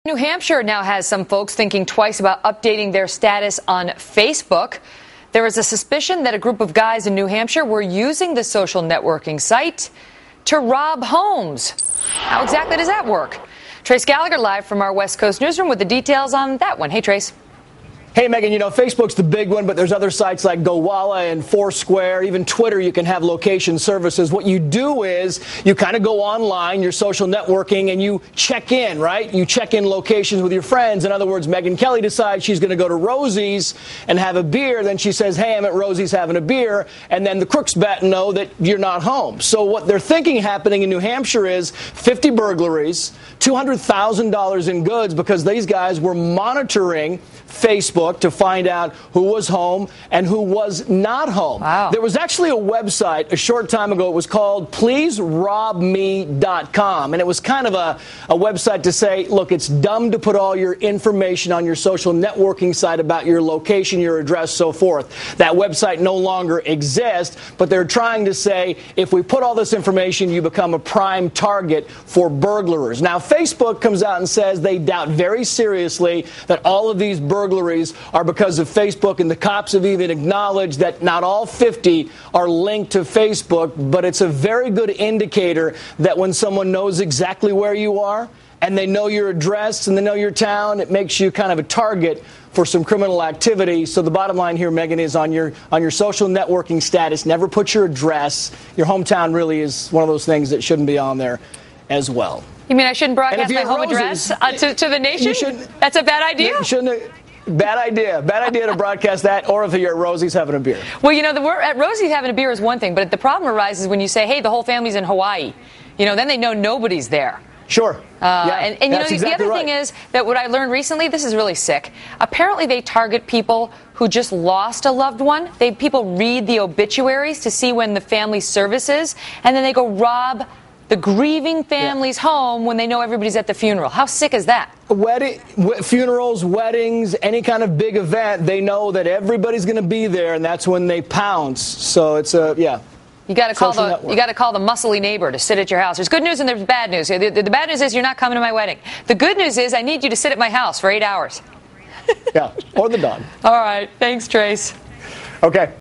New Hampshire now has some folks thinking twice about updating their status on Facebook. There is a suspicion that a group of guys in New Hampshire were using the social networking site to rob homes. How exactly does that work? Trace Gallagher live from our West Coast newsroom with the details on that one. Hey, Trace. Hey, Megan, you know, Facebook's the big one, but there's other sites like GoWalla and Foursquare, even Twitter, you can have location services. What you do is you kind of go online, your social networking, and you check in, right? You check in locations with your friends. In other words, Megyn Kelly decides she's going to go to Rosie's and have a beer. Then she says, hey, I'm at Rosie's having a beer. And then the crooks know that you're not home. So what they're thinking happening in New Hampshire is 50 burglaries, $200,000 in goods because these guys were monitoring Facebook to find out who was home and who was not home. Wow. There was actually a website a short time ago. It was called pleaserobme.com. And it was kind of a website to say, look, it's dumb to put all your information on your social networking site about your location, your address, so forth. That website no longer exists, but they're trying to say, if we put all this information, you become a prime target for burglars. Now, Facebook comes out and says they doubt very seriously that all of these burglaries are because of Facebook, and the cops have even acknowledged that not all 50 are linked to Facebook, but it's a very good indicator that when someone knows exactly where you are and they know your address and they know your town, it makes you kind of a target for some criminal activity. So the bottom line here, Megan, is on your social networking status, never put your address. Your hometown really is one of those things that shouldn't be on there as well. You mean I shouldn't broadcast my home address to the nation? That's a bad idea? You shouldn't. Bad idea. Bad idea to broadcast that, or if you're at Rosie's having a beer. Well, you know, at Rosie's having a beer is one thing, but the problem arises when you say, hey, the whole family's in Hawaii. You know, then they know nobody's there. Sure. And you know, the other thing is that what I learned recently, this is really sick. Apparently they target people who just lost a loved one. People read the obituaries to see when the family service is, and then they go rob the grieving family's home when they know everybody's at the funeral. How sick is that? Funerals, weddings, any kind of big event, they know that everybody's going to be there, and that's when they pounce. So it's You got to call the muscly neighbor to sit at your house. There's good news and there's bad news. The bad news is you're not coming to my wedding. The good news is I need you to sit at my house for 8 hours. Yeah, or the dog. All right. Thanks, Trace. Okay.